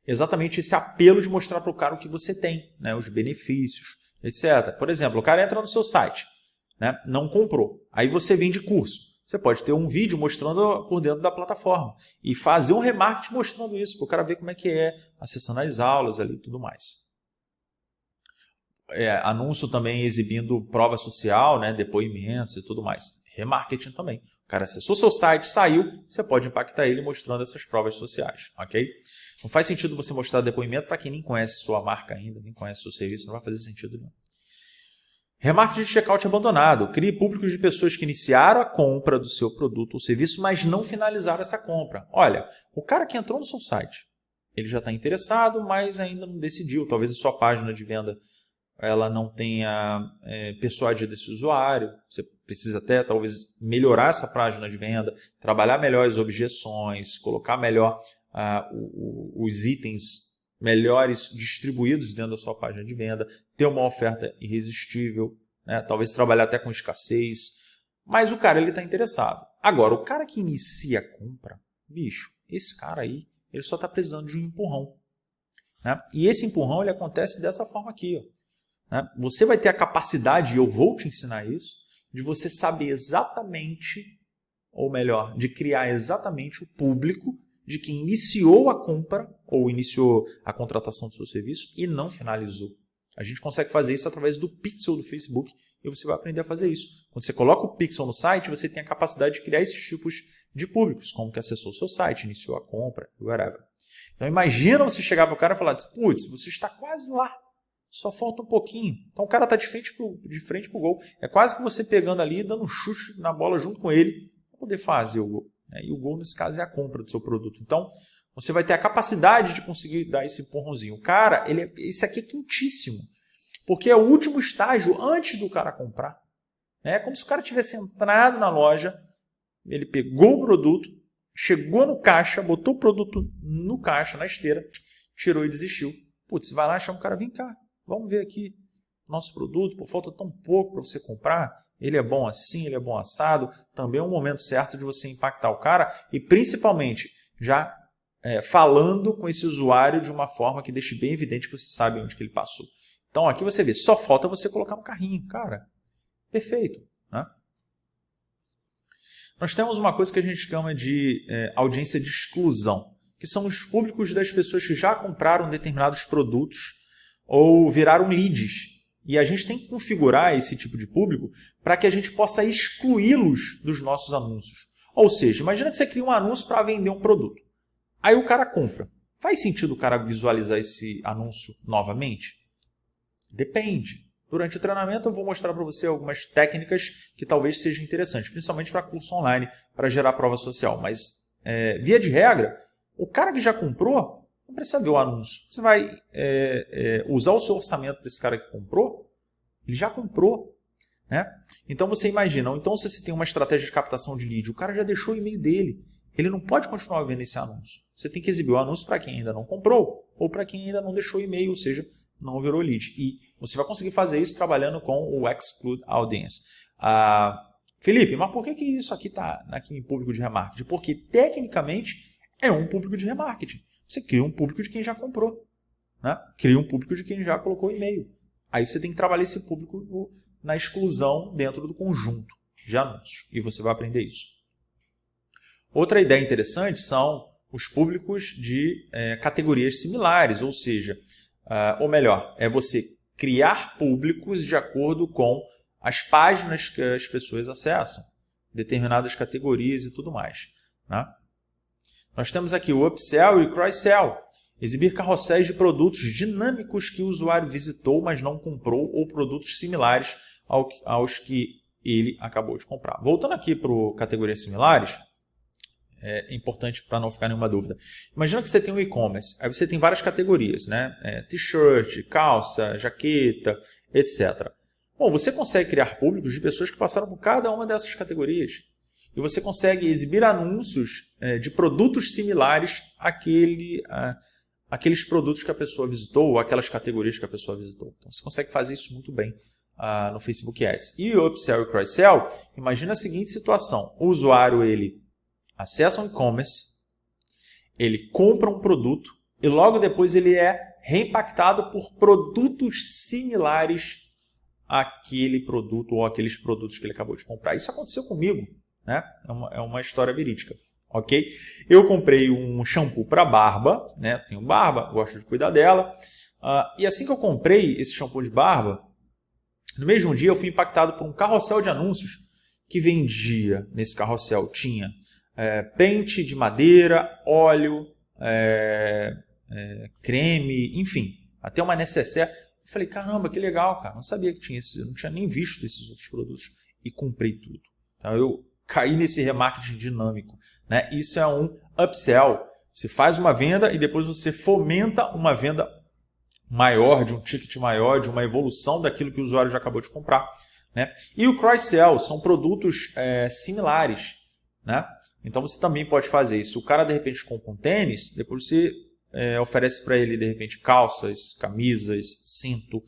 exatamente esse apelo de mostrar para o cara o que você tem, os benefícios, etc. Por exemplo, o cara entra no seu site, não comprou, aí você vende curso. Você pode ter um vídeo mostrando por dentro da plataforma e fazer um remarketing mostrando isso, para o cara ver como é que é, acessando as aulas ali e tudo mais. Anúncio também exibindo prova social, depoimentos e tudo mais. Remarketing também. O cara acessou seu site, saiu, você pode impactar ele mostrando essas provas sociais, ok? Não faz sentido você mostrar depoimento para quem nem conhece sua marca ainda, nem conhece seu serviço, não vai fazer sentido nenhum. Remarketing de checkout abandonado. Crie públicos de pessoas que iniciaram a compra do seu produto ou serviço, mas não finalizaram essa compra. Olha, o cara que entrou no seu site, ele já está interessado, mas ainda não decidiu. Talvez a sua página de venda ela não tenha persuadido esse usuário. Você precisa até, talvez, melhorar essa página de venda, trabalhar melhor as objeções, colocar melhor os itens melhores distribuídos dentro da sua página de venda, ter uma oferta irresistível, né? Talvez trabalhar até com escassez. Mas o cara está interessado. Agora, o cara que inicia a compra, bicho, esse cara aí, ele só está precisando de um empurrão. Né? E esse empurrão ele acontece dessa forma aqui. Ó, né? Você vai ter a capacidade, e eu vou te ensinar isso, de você saber exatamente, ou melhor, de criar exatamente o público de quem iniciou a compra ou iniciou a contratação do seu serviço e não finalizou. A gente consegue fazer isso através do pixel do Facebook e você vai aprender a fazer isso. Quando você coloca o pixel no site, você tem a capacidade de criar esses tipos de públicos, como que acessou o seu site, iniciou a compra, whatever. Então imagina você chegar para o cara e falar, putz, você está quase lá, só falta um pouquinho. Então o cara está de frente para o gol. É quase que você pegando ali e dando um chute na bola junto com ele para poder fazer o gol. E o gol, nesse caso, é a compra do seu produto. Então, você vai ter a capacidade de conseguir dar esse empurrãozinho. O cara, esse aqui é quentíssimo, porque é o último estágio antes do cara comprar. É como se o cara tivesse entrado na loja, ele pegou o produto, chegou no caixa, botou o produto no caixa, na esteira, tirou e desistiu. Putz, vai lá, chama o cara, vem cá, vamos ver aqui nosso produto, pô, falta tão pouco para você comprar, ele é bom assim, ele é bom assado, também é um momento certo de você impactar o cara e principalmente já falando com esse usuário de uma forma que deixe bem evidente que você sabe onde que ele passou. Então aqui você vê, só falta você colocar no carrinho, cara, perfeito, né? Nós temos uma coisa que a gente chama de audiência de exclusão, que são os públicos das pessoas que já compraram determinados produtos ou viraram leads. E a gente tem que configurar esse tipo de público para que a gente possa excluí-los dos nossos anúncios. Ou seja, imagina que você cria um anúncio para vender um produto. Aí o cara compra. Faz sentido o cara visualizar esse anúncio novamente? Depende. Durante o treinamento eu vou mostrar para você algumas técnicas que talvez sejam interessantes, principalmente para curso online, para gerar prova social. Mas, via de regra, o cara que já comprou, não precisa ver o anúncio. Você vai usar o seu orçamento para esse cara que comprou, ele já comprou. Né? Então você imagina, ou então se você tem uma estratégia de captação de lead, o cara já deixou o e-mail dele, ele não pode continuar vendo esse anúncio. Você tem que exibir o anúncio para quem ainda não comprou, ou para quem ainda não deixou o e-mail, ou seja, não virou lead. E você vai conseguir fazer isso trabalhando com o Exclude Audience. Felipe, mas por que isso aqui está aqui em público de remarketing? Porque tecnicamente é um público de remarketing. Você cria um público de quem já comprou. Né? Cria um público de quem já colocou e-mail. Aí você tem que trabalhar esse público na exclusão dentro do conjunto de anúncios. E você vai aprender isso. Outra ideia interessante são os públicos de categorias similares. Ou seja, ou melhor, é você criar públicos de acordo com as páginas que as pessoas acessam. Determinadas categorias e tudo mais. Né? Nós temos aqui o upsell e o cross-sell. Exibir carrosséis de produtos dinâmicos que o usuário visitou, mas não comprou, ou produtos similares aos que ele acabou de comprar. Voltando aqui para categorias similares, é importante para não ficar nenhuma dúvida. Imagina que você tem um e-commerce, aí você tem várias categorias, né? T-shirt, calça, jaqueta, etc. Bom, você consegue criar públicos de pessoas que passaram por cada uma dessas categorias. E você consegue exibir anúncios de produtos similares àqueles produtos que a pessoa visitou ou aquelas categorias que a pessoa visitou. Então, você consegue fazer isso muito bem no Facebook Ads. E o upsell e cross-sell, imagina a seguinte situação. O usuário ele acessa um e-commerce, ele compra um produto e logo depois ele é reimpactado por produtos similares àquele produto ou àqueles produtos que ele acabou de comprar. Isso aconteceu comigo. Né? É uma história verídica. Okay? Eu comprei um shampoo para barba, né? Tenho barba, gosto de cuidar dela. E assim que eu comprei esse shampoo de barba, no mesmo dia eu fui impactado por um carrossel de anúncios que vendia, nesse carrossel tinha pente de madeira, óleo, creme, enfim, até uma necessaire. Eu falei, caramba, que legal, cara, não sabia que tinha isso, eu não tinha nem visto esses outros produtos e comprei tudo. Então eu cair nesse remarketing dinâmico. Né? Isso é um upsell. Você faz uma venda e depois você fomenta uma venda maior, de um ticket maior, de uma evolução daquilo que o usuário já acabou de comprar. Né? E o cross-sell são produtos similares. Né? Então você também pode fazer isso. Se o cara de repente compra um tênis, depois você oferece para ele de repente calças, camisas, cinto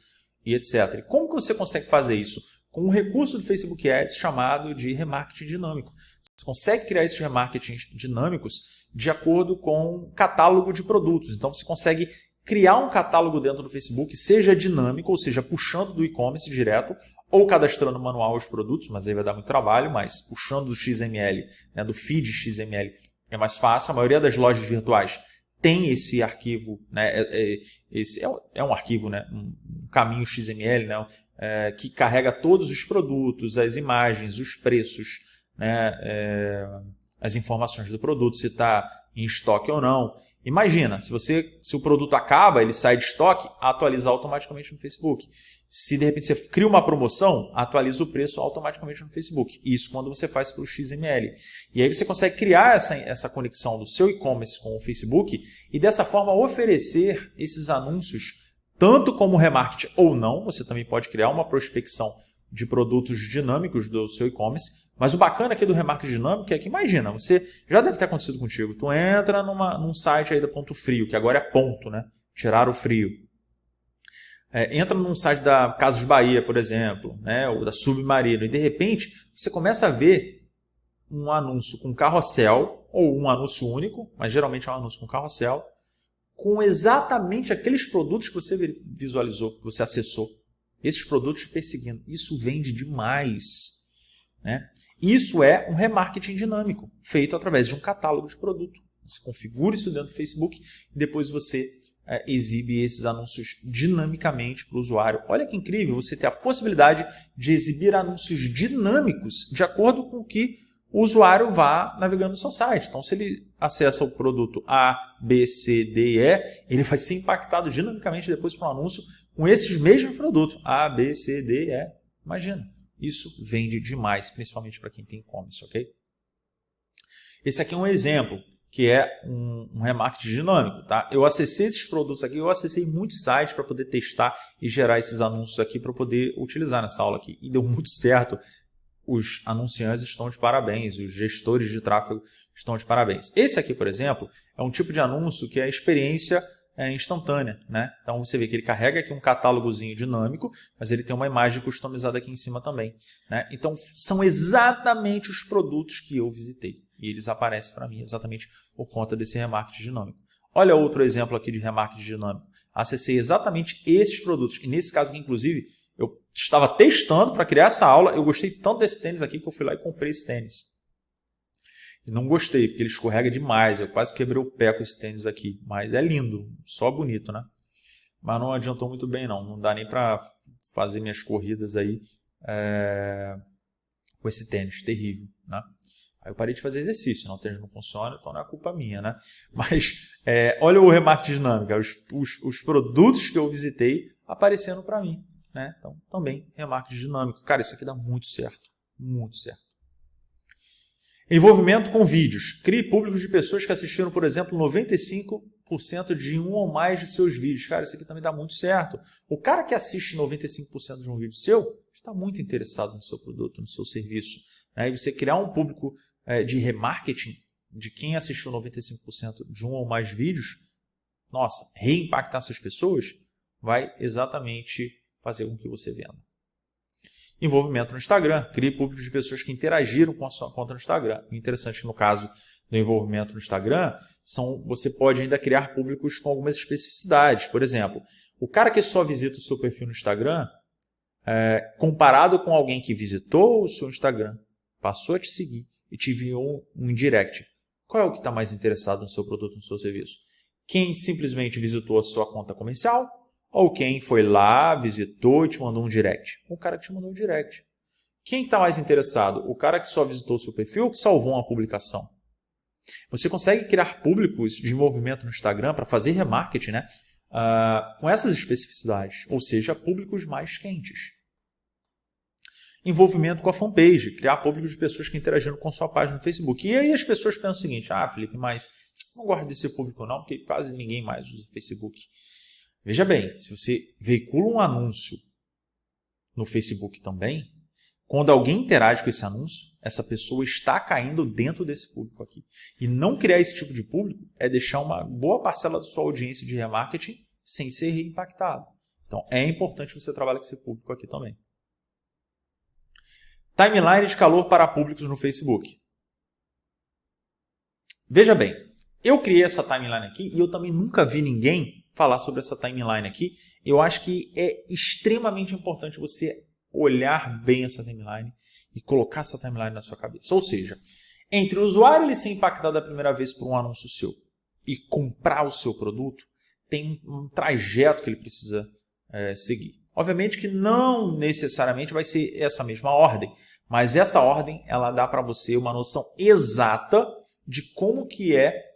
e etc. E como que você consegue fazer isso? Com um recurso do Facebook Ads chamado de remarketing dinâmico. Você consegue criar esses remarketing dinâmicos de acordo com um catálogo de produtos. Então você consegue criar um catálogo dentro do Facebook, seja dinâmico, ou seja, puxando do e-commerce direto, ou cadastrando manual os produtos, mas aí vai dar muito trabalho, mas puxando do XML, né, do feed XML, é mais fácil. A maioria das lojas virtuais tem esse arquivo, né, esse é um arquivo, né, um caminho XML, né, que carrega todos os produtos, as imagens, os preços, né, as informações do produto, se está em estoque ou não. Imagina, se o produto acaba, ele sai de estoque, atualizar automaticamente no Facebook. Se de repente você cria uma promoção, atualiza o preço automaticamente no Facebook. Isso quando você faz pelo XML. E aí você consegue criar essa conexão do seu e-commerce com o Facebook e dessa forma oferecer esses anúncios tanto como remarketing ou não. Você também pode criar uma prospecção de produtos dinâmicos do seu e-commerce. Mas o bacana aqui do remarketing dinâmico é que, imagina, você já deve ter acontecido contigo. Tu entra num site aí da Ponto Frio, que agora é ponto, né? Tiraram o frio. Entra num site da Casas Bahia, por exemplo, né? Ou da Submarino, e de repente você começa a ver um anúncio com carrossel, ou um anúncio único, mas geralmente é um anúncio com carrossel, com exatamente aqueles produtos que você visualizou, que você acessou. Esses produtos perseguindo. Isso vende demais. Né? Isso é um remarketing dinâmico, feito através de um catálogo de produto. Você configura isso dentro do Facebook e depois você exibe esses anúncios dinamicamente para o usuário. Olha que incrível você ter a possibilidade de exibir anúncios dinâmicos de acordo com o que o usuário vá navegando no seu site. Então, se ele acessa o produto A, B, C, D e E, ele vai ser impactado dinamicamente depois por um anúncio com esses mesmos produtos. A, B, C, D e E. Imagina. Isso vende demais, principalmente para quem tem e-commerce, ok? Esse aqui é um exemplo, que é um remarketing dinâmico. Tá? Eu acessei esses produtos aqui, eu acessei muitos sites para poder testar e gerar esses anúncios aqui para poder utilizar nessa aula aqui. E deu muito certo. Os anunciantes estão de parabéns, os gestores de tráfego estão de parabéns. Esse aqui, por exemplo, é um tipo de anúncio que é a experiência instantânea. Né? Então você vê que ele carrega aqui um catálogozinho dinâmico, mas ele tem uma imagem customizada aqui em cima também. Né? Então são exatamente os produtos que eu visitei. E eles aparecem para mim exatamente por conta desse remarketing dinâmico. Olha outro exemplo aqui de remarketing dinâmico. Acessei exatamente esses produtos. E nesse caso aqui, inclusive, eu estava testando para criar essa aula. Eu gostei tanto desse tênis aqui que eu fui lá e comprei esse tênis. E não gostei, porque ele escorrega demais. Eu quase quebrei o pé com esse tênis aqui. Mas é lindo, só bonito, né? Mas não adiantou muito bem, não. Não dá nem para fazer minhas corridas aí com esse tênis. Terrível, né? Aí eu parei de fazer exercício. Não, o tênis não funciona, então não é culpa minha, né? Mas olha o remarketing dinâmico. Os produtos que eu visitei aparecendo para mim. Né? Então, também remarketing dinâmico. Cara, isso aqui dá muito certo. Muito certo. Envolvimento com vídeos. Crie públicos de pessoas que assistiram, por exemplo, 95% de um ou mais de seus vídeos. Cara, isso aqui também dá muito certo. O cara que assiste 95% de um vídeo seu está muito interessado no seu produto, no seu serviço. Né? E você criar um público de remarketing de quem assistiu 95% de um ou mais vídeos, nossa, reimpactar essas pessoas vai exatamente fazer com que você venda. Envolvimento no Instagram. Crie público de pessoas que interagiram com a sua conta no Instagram. O interessante no caso do envolvimento no Instagram, você pode ainda criar públicos com algumas especificidades. Por exemplo, o cara que só visita o seu perfil no Instagram, comparado com alguém que visitou o seu Instagram, passou a te seguir e te enviou um direct. Qual é o que está mais interessado no seu produto, no seu serviço? Quem simplesmente visitou a sua conta comercial? Ou quem foi lá, visitou e te mandou um direct? O cara que te mandou um direct. Quem está mais interessado? O cara que só visitou o seu perfil ou que salvou uma publicação? Você consegue criar públicos de envolvimento no Instagram para fazer remarketing, né? Com essas especificidades, ou seja, públicos mais quentes. Envolvimento com a fanpage, criar públicos de pessoas que interagiram com a sua página no Facebook. E aí as pessoas pensam o seguinte, Felipe, mas não gosto desse público não, porque quase ninguém mais usa o Facebook. Veja bem, se você veicula um anúncio no Facebook também, quando alguém interage com esse anúncio, essa pessoa está caindo dentro desse público aqui. E não criar esse tipo de público é deixar uma boa parcela da sua audiência de remarketing sem ser reimpactado. Então, é importante você trabalhar com esse público aqui também. Timeline de calor para públicos no Facebook. Veja bem, eu criei essa timeline aqui e eu também nunca vi ninguém falar sobre essa timeline aqui. Eu acho que é extremamente importante você olhar bem essa timeline e colocar essa timeline na sua cabeça. Ou seja, entre o usuário ele ser impactado a primeira vez por um anúncio seu e comprar o seu produto, tem um trajeto que ele precisa seguir. Obviamente que não necessariamente vai ser essa mesma ordem, mas essa ordem ela dá para você uma noção exata de como que é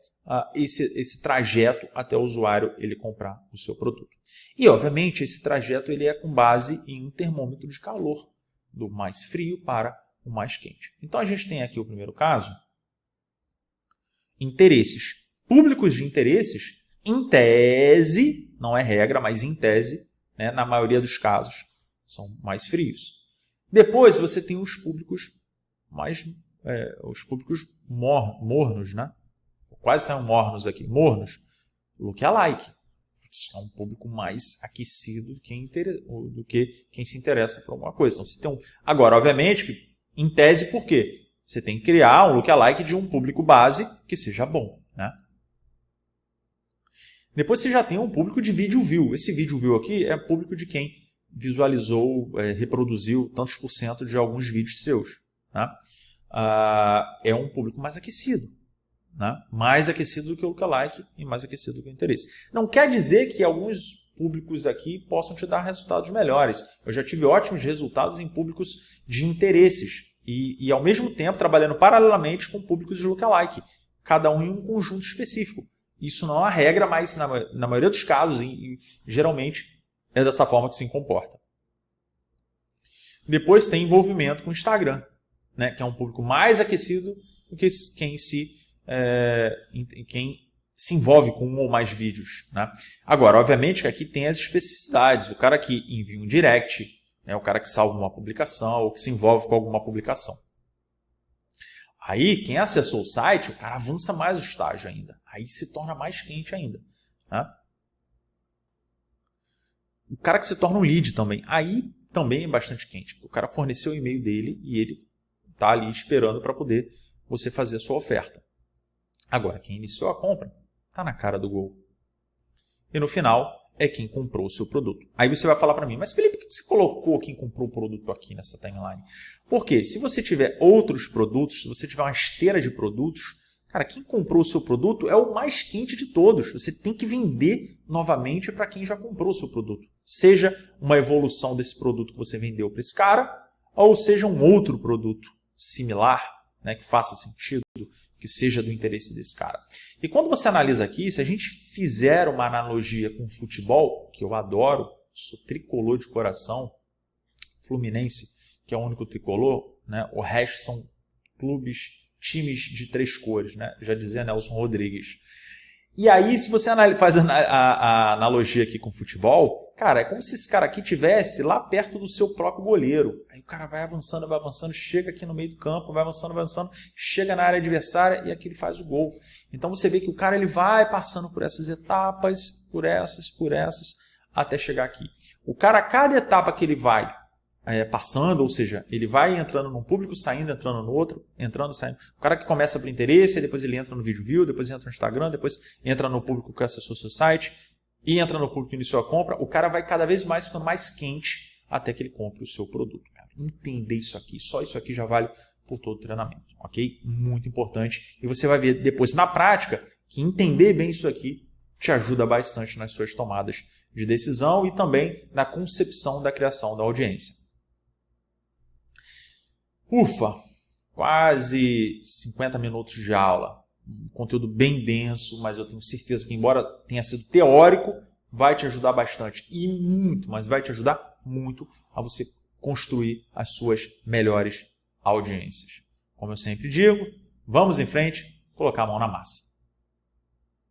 esse trajeto até o usuário ele comprar o seu produto. E, obviamente, esse trajeto ele é com base em um termômetro de calor, do mais frio para o mais quente. Então, a gente tem aqui o primeiro caso, interesses. Públicos de interesses, em tese, não é regra, mas em tese, né, na maioria dos casos, são mais frios. Depois, você tem os públicos mornos, né? Quase saiu mornos aqui. Mornos, lookalike. É um público mais aquecido do que quem se interessa por alguma coisa. Então, você tem Agora, obviamente, que, em tese, por quê? Você tem que criar um lookalike de um público base que seja bom. Né? Depois você já tem um público de vídeo view. Esse vídeo view aqui é público de quem visualizou, reproduziu tantos por cento de alguns vídeos seus. Né? É um público mais aquecido. Né? Mais aquecido do que o lookalike e mais aquecido do que o interesse. Não quer dizer que alguns públicos aqui possam te dar resultados melhores. Eu já tive ótimos resultados em públicos de interesses e ao mesmo tempo trabalhando paralelamente com públicos de lookalike, cada um em um conjunto específico. Isso não é uma regra, mas na maioria dos casos, geralmente, é dessa forma que se comporta. Depois tem envolvimento com o Instagram, né? Que é um público mais aquecido do que quem se envolve com um ou mais vídeos. Né? Agora, obviamente que aqui tem as especificidades. O cara que envia um direct, né? O cara que salva uma publicação ou que se envolve com alguma publicação. Aí, quem acessou o site, o cara avança mais o estágio ainda. Aí se torna mais quente ainda. Né? O cara que se torna um lead também. Aí também é bastante quente. Porque o cara forneceu o e-mail dele e ele está ali esperando para poder você fazer a sua oferta. Agora, quem iniciou a compra está na cara do gol. E no final é quem comprou o seu produto. Aí você vai falar para mim, mas Felipe, por que você colocou quem comprou o produto aqui nessa timeline? Porque se você tiver outros produtos, se você tiver uma esteira de produtos, cara, quem comprou o seu produto é o mais quente de todos. Você tem que vender novamente para quem já comprou o seu produto. Seja uma evolução desse produto que você vendeu para esse cara, ou seja um outro produto similar, né, que faça sentido, que seja do interesse desse cara. E quando você analisa aqui, se a gente fizer uma analogia com futebol, que eu adoro, sou tricolor de coração, Fluminense, que é o único tricolor, né, o resto são times de 3 cores, né, já dizia Nelson Rodrigues. E aí, se você faz a analogia aqui com futebol, cara, é como se esse cara aqui estivesse lá perto do seu próprio goleiro. Aí o cara vai avançando, chega aqui no meio do campo, vai avançando, chega na área adversária e aqui ele faz o gol. Então você vê que o cara ele vai passando por essas etapas, por essas, até chegar aqui. O cara, cada etapa que ele vai passando, ou seja, ele vai entrando num público, saindo, entrando no outro, entrando, saindo. O cara que começa por interesse, depois ele entra no vídeo view, depois entra no Instagram, depois entra no público que acessou o seu site e entra no público que iniciou a compra, o cara vai cada vez mais ficando mais quente até que ele compre o seu produto. Cara, entender isso aqui, só isso aqui já vale por todo o treinamento, ok? Muito importante. E você vai ver depois na prática que entender bem isso aqui te ajuda bastante nas suas tomadas de decisão e também na concepção da criação da audiência. Ufa, quase 50 minutos de aula. Um conteúdo bem denso, mas eu tenho certeza que, embora tenha sido teórico, vai te ajudar bastante e muito, mas vai te ajudar muito a você construir as suas melhores audiências. Como eu sempre digo, vamos em frente, colocar a mão na massa.